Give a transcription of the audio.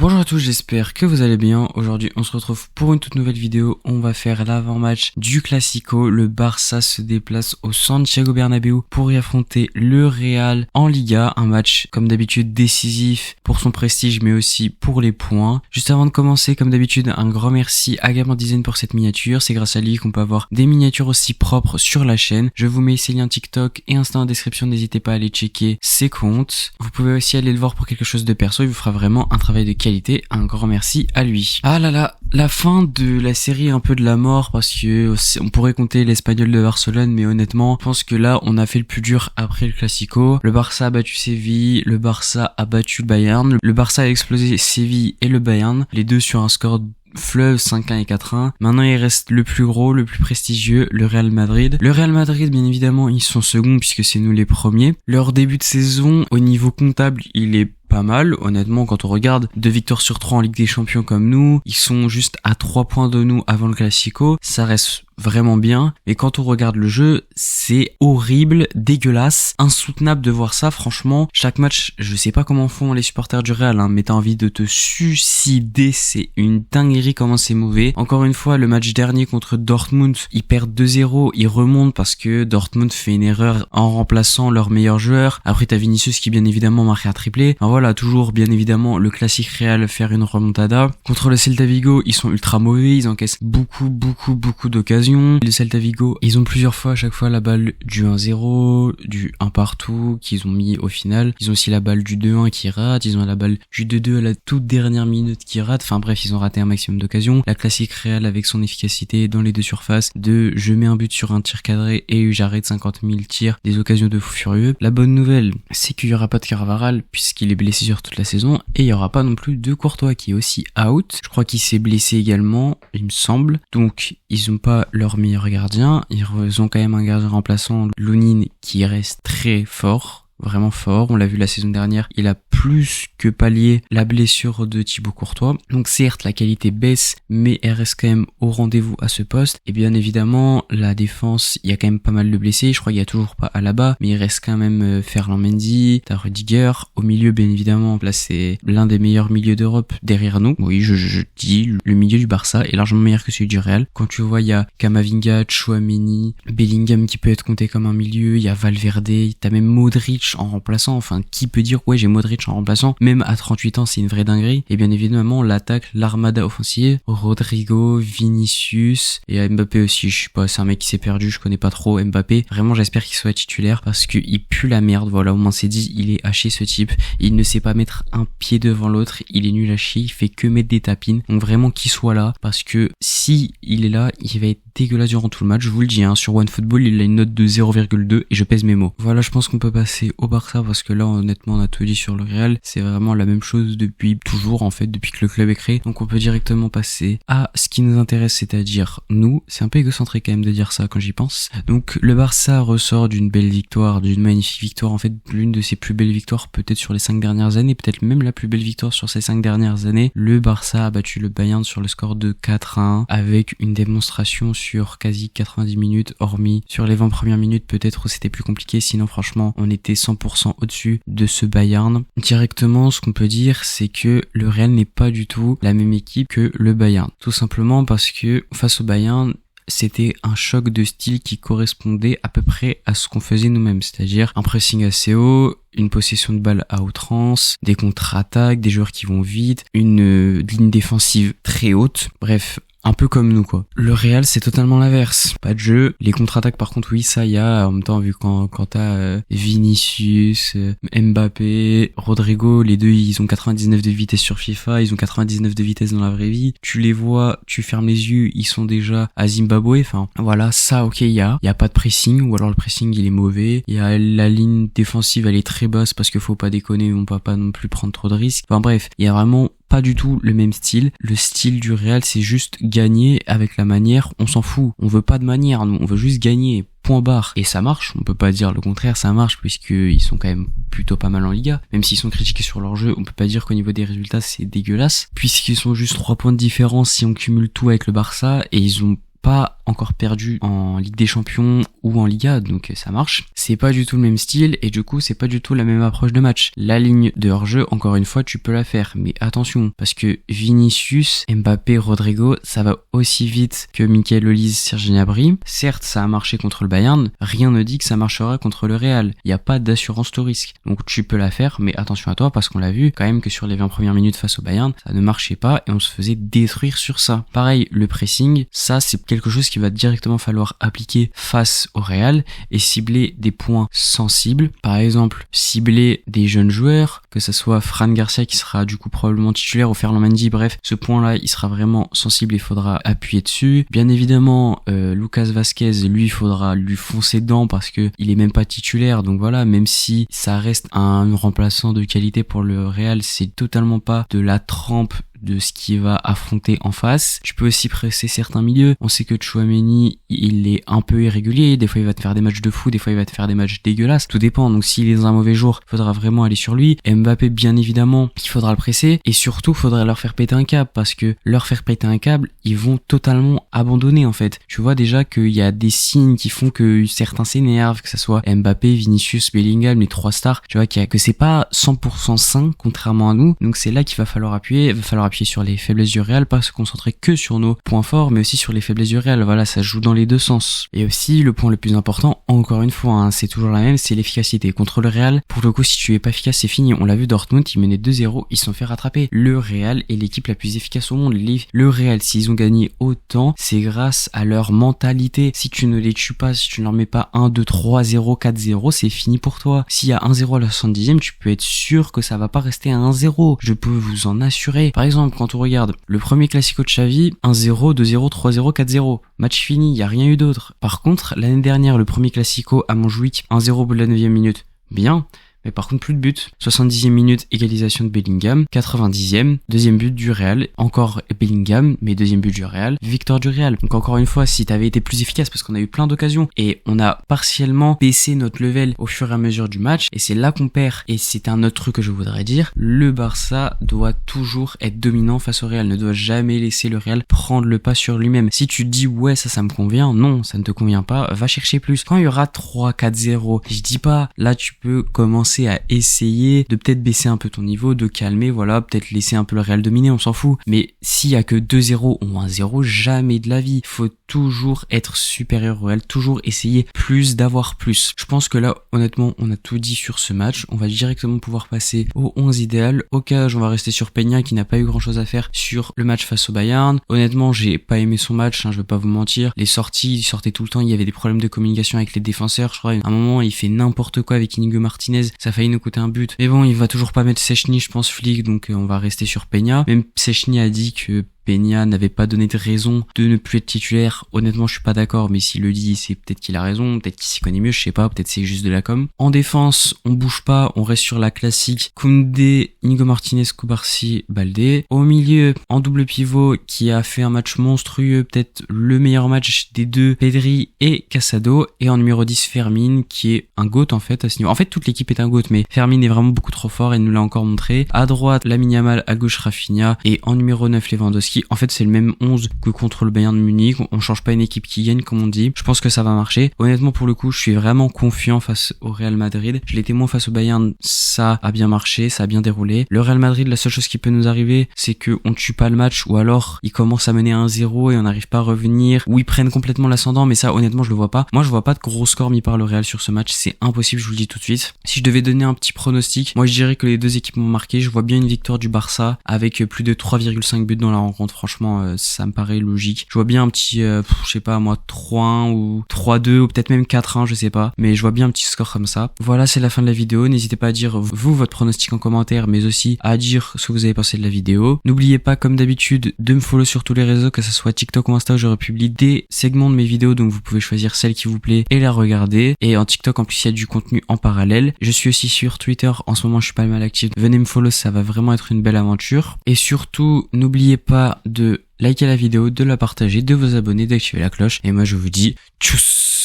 Bonjour à tous, j'espère que vous allez bien. Aujourd'hui, on se retrouve pour une toute nouvelle vidéo. On va faire l'avant-match du Classico. Le Barça se déplace au Santiago Bernabéu pour y affronter le Real en Liga. Un match, comme d'habitude, décisif pour son prestige, mais aussi pour les points. Juste avant de commencer, comme d'habitude, un grand merci à Gamer Design pour cette miniature. C'est grâce à lui qu'on peut avoir des miniatures aussi propres sur la chaîne. Je vous mets ses liens TikTok et Insta en description. N'hésitez pas à aller checker ses comptes. Vous pouvez aussi aller le voir pour quelque chose de perso. Il vous fera vraiment un travail de qualité. Un grand merci à lui. Ah là là, la fin de la série est un peu de la mort parce que on pourrait compter l'Espagnol de Barcelone, mais honnêtement, je pense que là, on a fait le plus dur après le Classico. Le Barça a battu Séville, le Barça a battu le Bayern, le Barça a explosé Séville et le Bayern, les deux sur un score fleuve 5-1 et 4-1. Maintenant, il reste le plus gros, le plus prestigieux, le Real Madrid. Le Real Madrid, bien évidemment, ils sont seconds puisque c'est nous les premiers. Leur début de saison, au niveau comptable, il est pas mal, honnêtement, quand on regarde 2 victoires sur 3 en Ligue des Champions comme nous, ils sont juste à 3 points de nous avant le Classico, ça reste vraiment bien, mais quand on regarde le jeu, c'est horrible, dégueulasse, insoutenable de voir ça, franchement. Chaque match, je sais pas comment font les supporters du Real, mais t'as envie de te suicider, c'est une dinguerie comment c'est mauvais. Encore une fois, le match dernier contre Dortmund, ils perdent 2-0, ils remontent parce que Dortmund fait une erreur en remplaçant leur meilleur joueur. Après, t'as Vinicius qui bien évidemment marque un triplé. Enfin, voilà, toujours bien évidemment le classique Real faire une remontada. Contre le Celta Vigo, ils sont ultra mauvais, ils encaissent beaucoup d'occasions. Le Celta Vigo, ils ont plusieurs fois à chaque fois la balle du 1-0, du 1 partout qu'ils ont mis au final. Ils ont aussi la balle du 2-1 qui rate, ils ont la balle du 2-2 à la toute dernière minute qui rate. Enfin bref, ils ont raté un maximum d'occasions. La classique Real avec son efficacité dans les deux surfaces de je mets un but sur un tir cadré et j'arrête 50 000 tirs, des occasions de fou furieux. La bonne nouvelle, c'est qu'il y aura pas de Carvajal puisqu'il est blessé sur toute la saison et il y aura pas non plus de Courtois qui est aussi out. Je crois qu'il s'est blessé également, il me semble. Donc ils ont pas leur meilleur gardien, ils ont quand même un gardien remplaçant, Lunin, qui reste très fort. Vraiment fort, on l'a vu la saison dernière, il a plus que pallié la blessure de Thibaut Courtois. Donc certes, la qualité baisse, mais elle reste quand même au rendez-vous à ce poste. Et bien évidemment, la défense, il y a quand même pas mal de blessés, je crois qu'il y a toujours pas Alaba, mais il reste quand même Ferland Mendy, t'as Rudiger. Au milieu, bien évidemment, là c'est l'un des meilleurs milieux d'Europe derrière nous. Oui, je dis, le milieu du Barça est largement meilleur que celui du Real. Quand tu vois, il y a Camavinga, Tchouaméni, Bellingham qui peut être compté comme un milieu, il y a Valverde, t'as même Modric en remplaçant, enfin qui peut dire ouais j'ai Modric en remplaçant, même à 38 ans c'est une vraie dinguerie. Et bien évidemment l'attaque, l'armada offensive, Rodrigo, Vinicius et Mbappé aussi, je sais pas, c'est un mec qui s'est perdu, je connais pas trop Mbappé, vraiment j'espère qu'il soit titulaire parce que il pue la merde, voilà, au moins c'est dit, il est haché ce type, il ne sait pas mettre un pied devant l'autre, il est nul à chier, il fait que mettre des tapines, donc vraiment qu'il soit là parce que si il est là, il va être dégueulasse durant tout le match, je vous le dis, sur OneFootball il a une note de 0,2 et je pèse mes mots. Voilà, je pense qu'on peut passer au Barça parce que là honnêtement on a tout dit sur le Real, c'est vraiment la même chose depuis toujours en fait, depuis que le club est créé, donc on peut directement passer à ce qui nous intéresse, c'est-à-dire nous. C'est un peu égocentrique quand même de dire ça quand j'y pense. Donc le Barça ressort d'une belle victoire, d'une magnifique victoire, en fait l'une de ses plus belles victoires peut-être sur les 5 dernières années, peut-être même la plus belle victoire sur ces 5 dernières années. Le Barça a battu le Bayern sur le score de 4-1 avec une démonstration sur quasi 90 minutes, hormis sur les 20 premières minutes peut-être où c'était plus compliqué, sinon franchement on était 100% au-dessus de ce Bayern. Directement, ce qu'on peut dire, c'est que le Real n'est pas du tout la même équipe que le Bayern. Tout simplement parce que face au Bayern, c'était un choc de style qui correspondait à peu près à ce qu'on faisait nous-mêmes, c'est-à-dire un pressing assez haut, une possession de balle à outrance, des contre-attaques, des joueurs qui vont vite, une ligne défensive très haute, bref, un peu comme nous quoi. Le Real c'est totalement l'inverse, pas de jeu. Les contre-attaques par contre oui ça y a, en même temps vu quand t'as Vinicius, Mbappé, Rodrigo, les deux ils ont 99 de vitesse sur FIFA, ils ont 99 de vitesse dans la vraie vie. Tu les vois, tu fermes les yeux, ils sont déjà à Zimbabwe, enfin voilà, ça ok y a pas de pressing, ou alors le pressing il est mauvais, il y a la ligne défensive elle est très basse parce que faut pas déconner, on peut pas non plus prendre trop de risques. Enfin bref, il y a vraiment pas du tout le même style. Le style du Real, c'est juste gagner avec la manière, on s'en fout. On veut pas de manière, nous, on veut juste gagner. Point barre. Et ça marche, on peut pas dire le contraire, ça marche puisqu'ils sont quand même plutôt pas mal en Liga. Même s'ils sont critiqués sur leur jeu, on peut pas dire qu'au niveau des résultats c'est dégueulasse, puisqu'ils sont juste 3 points de différence si on cumule tout avec le Barça, et ils ont pas encore perdu en Ligue des Champions ou en Liga, donc ça marche. C'est pas du tout le même style et du coup c'est pas du tout la même approche de match. La ligne de hors-jeu, encore une fois, tu peux la faire, mais attention, parce que Vinicius, Mbappé, Rodrigo, ça va aussi vite que Michael Olise, Serge Gnabry. Certes, ça a marché contre le Bayern, rien ne dit que ça marchera contre le Real. Il n'y a pas d'assurance tout risque. Donc tu peux la faire, mais attention à toi, parce qu'on l'a vu quand même que sur les 20 premières minutes face au Bayern, ça ne marchait pas et on se faisait détruire sur ça. Pareil, le pressing, ça c'est quelque chose qui va directement falloir appliquer face au Real et cibler des points sensibles. Par exemple, cibler des jeunes joueurs, que ça soit Fran Garcia qui sera du coup probablement titulaire ou Ferland Mendy, bref, ce point-là, il sera vraiment sensible et il faudra appuyer dessus. Bien évidemment, Lucas Vazquez, lui, il faudra lui foncer dedans parce que il est même pas titulaire, donc voilà, même si ça reste un remplaçant de qualité pour le Real, c'est totalement pas de la trempe de ce qu'il va affronter en face. Tu peux aussi presser certains milieux. On sait que Tchouaméni, il est un peu irrégulier. Des fois, il va te faire des matchs de fou. Des fois, il va te faire des matchs dégueulasses. Tout dépend. Donc, s'il est dans un mauvais jour, il faudra vraiment aller sur lui. Mbappé, bien évidemment, il faudra le presser. Et surtout, il faudra leur faire péter un câble parce que leur faire péter un câble, ils vont totalement abandonner, en fait. Tu vois déjà qu'il y a des signes qui font que certains s'énervent, que ça soit Mbappé, Vinicius, Bellingham, les 3 stars. Tu vois que c'est pas 100% sain, contrairement à nous. Donc, c'est là qu'il va falloir appuyer. Il va falloir appuyer sur les faiblesses du Real, pas se concentrer que sur nos points forts, mais aussi sur les faiblesses du Real. Voilà, ça joue dans les deux sens. Et aussi, le point le plus important, encore une fois, hein, c'est toujours la même, c'est l'efficacité. Contre le Real, pour le coup, si tu es pas efficace, c'est fini. On l'a vu, Dortmund, ils menaient 2-0, ils se sont fait rattraper. Le Real est l'équipe la plus efficace au monde. Le Real, s'ils ont gagné autant, c'est grâce à leur mentalité. Si tu ne les tues pas, si tu ne leur mets pas 1, 2, 3, 0, 4, 0, c'est fini pour toi. S'il y a 1-0 à la 70e, tu peux être sûr que ça va pas rester à 1-0. Je peux vous en assurer. Par exemple, quand on regarde le premier classico de Xavi, 1-0, 2-0, 3-0, 4-0. Match fini, il n'y a rien eu d'autre. Par contre, l'année dernière, le premier classico à Montjuic, 1-0 au bout de la 9e minute. Bien. Mais par contre, plus de but. 70e minute, égalisation de Bellingham. 90e, deuxième but du Real. Encore Bellingham, mais deuxième but du Real. Victoire du Real. Donc encore une fois, si t'avais été plus efficace, parce qu'on a eu plein d'occasions, et on a partiellement baissé notre level au fur et à mesure du match, et c'est là qu'on perd. Et c'est un autre truc que je voudrais dire. Le Barça doit toujours être dominant face au Real. Ne doit jamais laisser le Real prendre le pas sur lui-même. Si tu te dis, ouais, ça me convient, non, ça ne te convient pas, va chercher plus. Quand il y aura 3-4-0, je dis pas, là tu peux commencer à essayer de peut-être baisser un peu ton niveau, de calmer, voilà, peut-être laisser un peu le Real dominer, on s'en fout. Mais s'il y a que 2-0 ou 1-0, jamais de la vie. Faut toujours être supérieur au Real, toujours essayer d'avoir plus. Je pense que là, honnêtement, on a tout dit sur ce match. On va directement pouvoir passer au 11 idéal. Au cage, on va rester sur Peña qui n'a pas eu grand chose à faire sur le match face au Bayern. Honnêtement, j'ai pas aimé son match, je vais pas vous mentir. Les sorties, il sortait tout le temps, il y avait des problèmes de communication avec les défenseurs. Je crois, à un moment, il fait n'importe quoi avec Inigo Martinez. Ça a failli nous coûter un but. Mais bon, il va toujours pas mettre Szczęsny, je pense, Flick, donc on va rester sur Peña. Même Szczęsny a dit que Peña n'avait pas donné de raison de ne plus être titulaire. Honnêtement, je suis pas d'accord, mais s'il le dit, c'est peut-être qu'il a raison, peut-être qu'il s'y connaît mieux, je sais pas, peut-être c'est juste de la com. En défense, on bouge pas, on reste sur la classique Koundé, Inigo Martinez, Cubarsí, Baldé. Au milieu, en double pivot, qui a fait un match monstrueux, peut-être le meilleur match des deux, Pedri et Casado. Et en numéro 10, Fermin, qui est un GOAT en fait à ce niveau. En fait, toute l'équipe est un GOAT, mais Fermin est vraiment beaucoup trop fort et nous l'a encore montré. À droite, Lamine Yamal, à gauche, Rafinha, et en numéro 9, Lewandowski. En fait, c'est le même 11 que contre le Bayern de Munich. On change pas une équipe qui gagne, comme on dit. Je pense que ça va marcher. Honnêtement, pour le coup, je suis vraiment confiant face au Real Madrid. Je l'étais moins face au Bayern. Ça a bien marché, ça a bien déroulé. Le Real Madrid, la seule chose qui peut nous arriver, c'est que on tue pas le match, ou alors ils commencent à mener 1-0 et on n'arrive pas à revenir, ou ils prennent complètement l'ascendant, mais ça, honnêtement, je le vois pas. Moi, je vois pas de gros score mis par le Real sur ce match. C'est impossible, je vous le dis tout de suite. Si je devais donner un petit pronostic, moi, je dirais que les deux équipes m'ont marqué. Je vois bien une victoire du Barça avec plus de 3,5 buts dans la rencontre. Franchement, ça me paraît logique. Je vois bien un petit, je sais pas moi, 3-1 ou 3-2 ou peut-être même 4-1, je sais pas. Mais je vois bien un petit score comme ça. Voilà, c'est la fin de la vidéo. N'hésitez pas à dire vous votre pronostic en commentaire, mais aussi à dire ce que vous avez pensé de la vidéo. N'oubliez pas, comme d'habitude, de me follow sur tous les réseaux, que ce soit TikTok ou Insta, où je republie des segments de mes vidéos, donc vous pouvez choisir celle qui vous plaît et la regarder. Et en TikTok, en plus, il y a du contenu en parallèle. Je suis aussi sur Twitter. En ce moment, je suis pas mal actif. Venez me follow, ça va vraiment être une belle aventure. Et surtout, n'oubliez pas de liker la vidéo, de la partager, de vous abonner, d'activer la cloche. Et moi, je vous dis tchuss!